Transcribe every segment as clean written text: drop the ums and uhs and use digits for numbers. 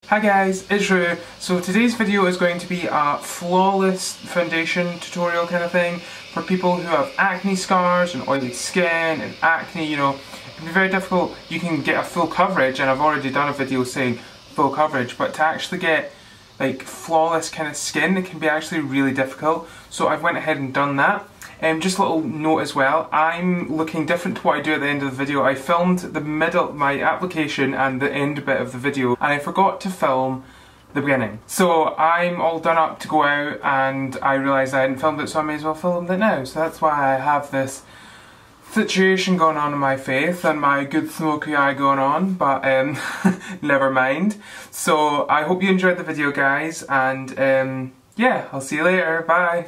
Hi guys, it's Rue. So today's video is going to be a flawless foundation tutorial kind of thing for people who have acne scars and oily skin and acne, you know. It can be very difficult. You can get a full coverage, and I've already done a video saying full coverage, but to actually get like flawless kind of skin, it can be actually really difficult. So I've went ahead and done that. Just a little note as well, I'm looking different to what I do at the end of the video. I filmed the middle, my application and the end bit of the video, and I forgot to film the beginning. So I'm all done up to go out, and I realised I hadn't filmed it, so I may as well film it now. So that's why I have this situation going on in my face and my good smoky eye going on, but never mind. So I hope you enjoyed the video, guys, and yeah, I'll see you later, bye.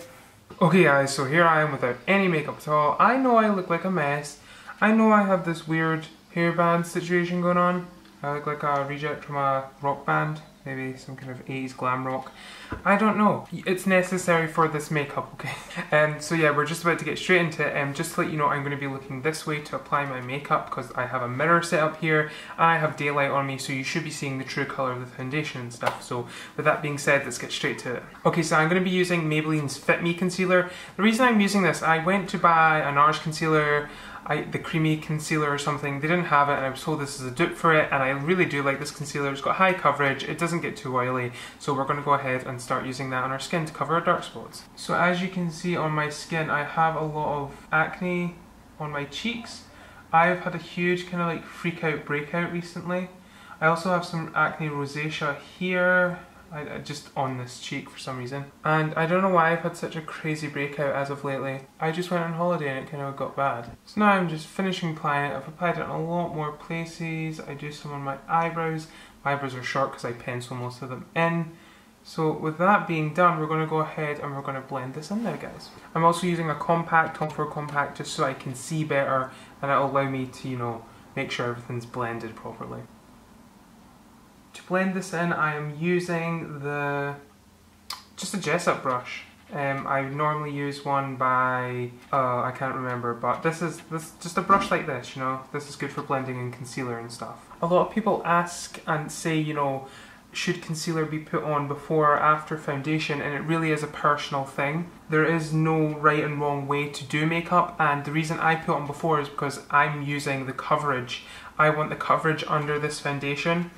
Okay guys, so here I am without any makeup at all. I know I look like a mess. I know I have this weird hairband situation going on. I look like a reject from a rock band. Maybe some kind of 80s glam rock. I don't know. It's necessary for this makeup, okay? So yeah, we're just about to get straight into it. Just to let you know, I'm going to be looking this way to apply my makeup because I have a mirror set up here. I have daylight on me, so you should be seeing the true colour of the foundation and stuff. So with that being said, let's get straight to it. Okay, so I'm going to be using Maybelline's Fit Me Concealer. The reason I'm using this, I went to buy a NARS concealer, the creamy concealer or something. They didn't have it, and I was told this is a dupe for it, and I really do like this concealer. It's got high coverage, it doesn't get too oily, so we're going to go ahead and start using that on our skin to cover our dark spots. So as you can see on my skin, I have a lot of acne on my cheeks. I've had a huge kind of like freak out breakout recently. I also have some acne rosacea here, just on this cheek for some reason. And I don't know why I've had such a crazy breakout as of lately. I just went on holiday and it kind of got bad. So now I'm just finishing applying it. I've applied it in a lot more places. I do some on my eyebrows. My eyebrows are short because I pencil most of them in. So with that being done, we're going to go ahead and we're going to blend this in now, guys. I'm also using a compact, Tom Ford compact, just so I can see better, and it'll allow me to, you know, make sure everything's blended properly. To blend this in, I am using just a Jessup brush. I normally use one by, I can't remember, but this just a brush like this, you know. This is good for blending in concealer and stuff. A lot of people ask and say, you know, should concealer be put on before or after foundation, and it really is a personal thing. There is no right and wrong way to do makeup, and the reason I put on before is because I'm using the coverage. I want the coverage under this foundation.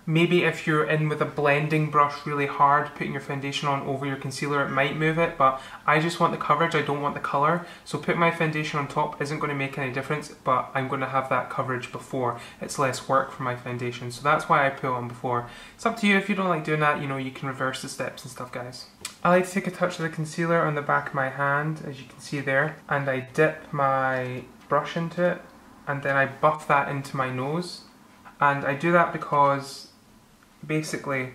Maybe if you're in with a blending brush really hard, putting your foundation on over your concealer, it might move it, but I just want the coverage, I don't want the colour. So putting my foundation on top isn't going to make any difference, but I'm going to have that coverage before. It's less work for my foundation, so that's why I put it on before. It's up to you. If you don't like doing that, you know, you can reverse the steps and stuff, guys. I like to take a touch of the concealer on the back of my hand, as you can see there, and I dip my brush into it, and then I buff that into my nose. And I do that because basically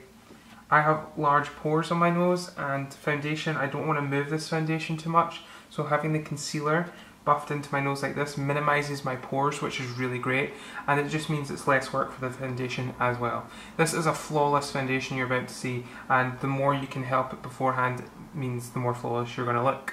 I have large pores on my nose, and foundation, I don't want to move this foundation too much, so having the concealer buffed into my nose like this minimises my pores, which is really great, and it just means it's less work for the foundation as well. This is a flawless foundation you're about to see, and the more you can help it beforehand means the more flawless you're going to look.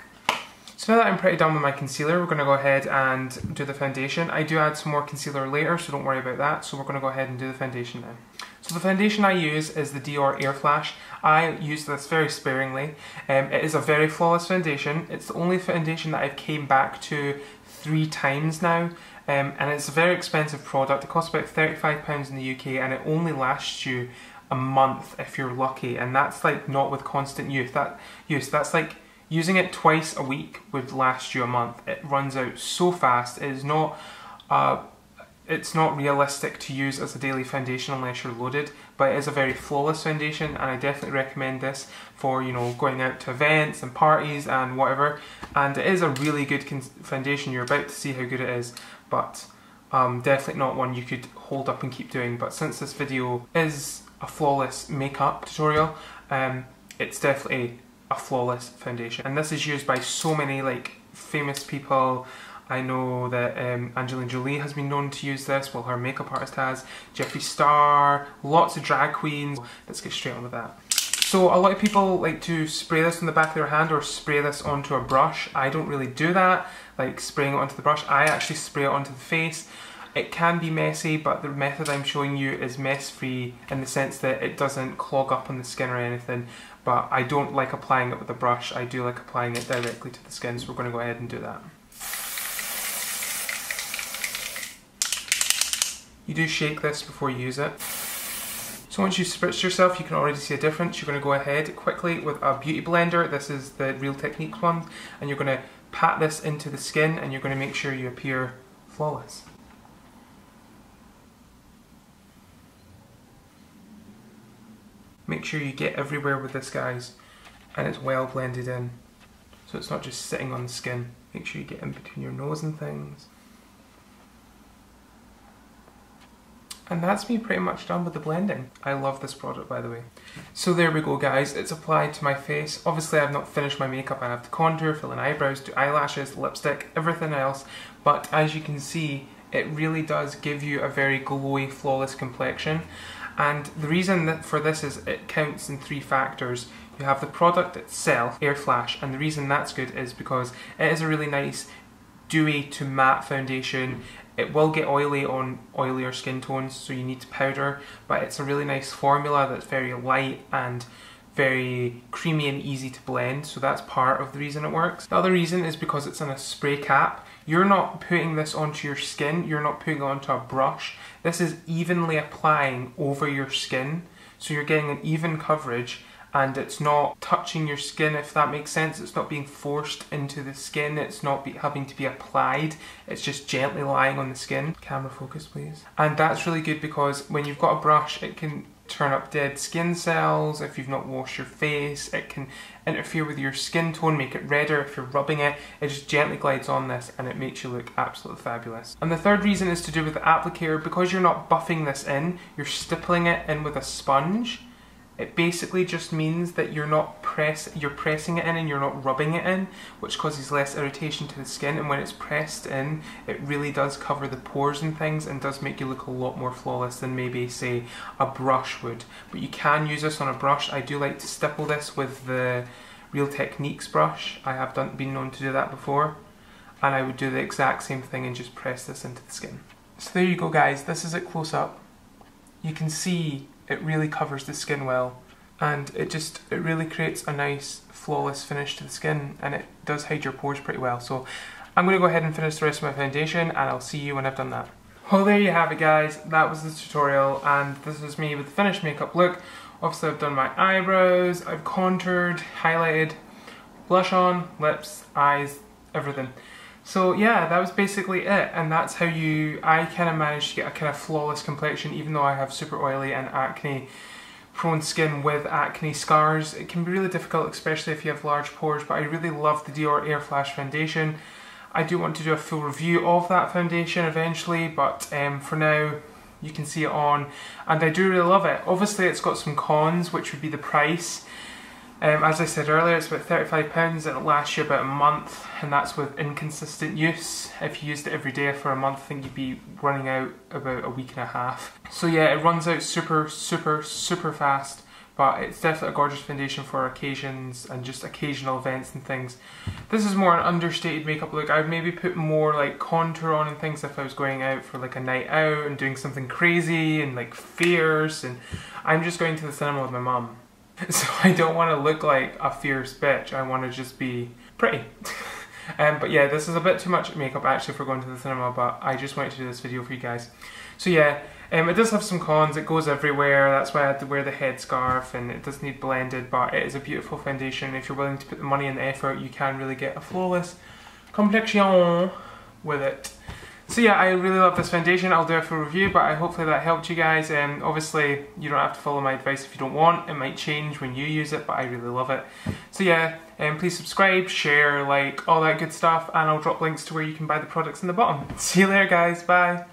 So now that I'm pretty done with my concealer, we're going to go ahead and do the foundation. I do add some more concealer later, so don't worry about that. So we're going to go ahead and do the foundation now. So the foundation I use is the Dior Air Flash. I use this very sparingly. It is a very flawless foundation. It's the only foundation that I've came back to 3 times now. And it's a very expensive product. It costs about £35 in the UK, and it only lasts you a month if you're lucky. And that's like not with constant use. That's like using it twice a week would last you a month. It runs out so fast. It is not, it's not realistic to use as a daily foundation unless you're loaded, but it is a very flawless foundation, and I definitely recommend this for, you know, going out to events and parties and whatever. And it is a really good foundation. You're about to see how good it is, but definitely not one you could hold up and keep doing. But since this video is a flawless makeup tutorial, it's definitely a flawless foundation, and this is used by so many like famous people. I know that Angelina Jolie has been known to use this, well, her makeup artist has, Jeffree Star, lots of drag queens. Let's get straight on with that. So a lot of people like to spray this on the back of their hand or spray this onto a brush. I don't really do that, like spraying it onto the brush. I actually spray it onto the face. It can be messy, but the method I'm showing you is mess-free in the sense that it doesn't clog up on the skin or anything, but I don't like applying it with a brush. I do like applying it directly to the skin, so we're going to go ahead and do that. You do shake this before you use it. So once you've spritzed yourself, you can already see a difference. You're going to go ahead quickly with a beauty blender. This is the Real Techniques one, and you're going to pat this into the skin and you're going to make sure you appear flawless. Make sure you get everywhere with this, guys, and it's well blended in, so it's not just sitting on the skin. Make sure you get in between your nose and things. And that's me pretty much done with the blending. I love this product, by the way. So there we go, guys. It's applied to my face. Obviously, I've not finished my makeup. I have to contour, fill in eyebrows, do eyelashes, lipstick, everything else. But as you can see, it really does give you a very glowy, flawless complexion. And the reason for this is it counts in 3 factors. You have the product itself, Air Flash, and the reason that's good is because it is a really nice dewy to matte foundation. It will get oily on oilier skin tones, so you need to powder, but it's a really nice formula that's very light and very creamy and easy to blend, so that's part of the reason it works. The other reason is because it's in a spray cap. You're not putting this onto your skin, you're not putting it onto a brush. This is evenly applying over your skin, so you're getting an even coverage, and it's not touching your skin, if that makes sense. It's not being forced into the skin, it's not having to be applied, it's just gently lying on the skin. Camera focus, please. And that's really good because when you've got a brush, it can turn up dead skin cells. If you've not washed your face, it can interfere with your skin tone, make it redder. If you're rubbing it, it just gently glides on this and it makes you look absolutely fabulous. And the third reason is to do with the applicator. Because you're not buffing this in, you're stippling it in with a sponge. It basically just means that you're pressing it in and you're not rubbing it in, which causes less irritation to the skin, and when it's pressed in, it really does cover the pores and things and does make you look a lot more flawless than maybe, say, a brush would. But you can use this on a brush. I do like to stipple this with the Real Techniques brush. I have been known to do that before, and I would do the exact same thing and just press this into the skin. So there you go, guys. This is it close up. You can see it really covers the skin well, and it really creates a nice flawless finish to the skin, and it does hide your pores pretty well. So I'm going to go ahead and finish the rest of my foundation, and I'll see you when I've done that. Well, there you have it, guys. That was the tutorial, and this is me with the finished makeup look. Obviously I've done my eyebrows, I've contoured, highlighted, blush on, lips, eyes, everything. So yeah, that was basically it, and that's how I kind of managed to get a kind of flawless complexion, even though I have super oily and acne prone skin with acne scars. It can be really difficult, especially if you have large pores, but I really love the Dior Air Flash foundation. I do want to do a full review of that foundation eventually, but for now you can see it on, and I do really love it. Obviously it's got some cons, which would be the price. As I said earlier, it's about £35 and it lasts you about a month, and that's with inconsistent use. If you used it every day for a month, I think you'd be running out about a week and a half. So yeah, it runs out super fast, but it's definitely a gorgeous foundation for occasions and just occasional events and things. This is more an understated makeup look. I would maybe put more like contour on and things if I was going out for like a night out and doing something crazy and like fierce, and I'm just going to the cinema with my mum. So I don't want to look like a fierce bitch, I want to just be pretty. But yeah, this is a bit too much makeup actually for going to the cinema, but I just wanted to do this video for you guys. So yeah, it does have some cons, it goes everywhere, that's why I had to wear the headscarf, and it does need blended, but it is a beautiful foundation. If you're willing to put the money and the effort, you can really get a flawless complexion with it. So yeah, I really love this foundation. I'll do a full review, but hopefully that helped you guys. Obviously, you don't have to follow my advice if you don't want. It might change when you use it, but I really love it. So yeah, please subscribe, share, like, all that good stuff, and I'll drop links to where you can buy the products in the bottom. See you later, guys. Bye.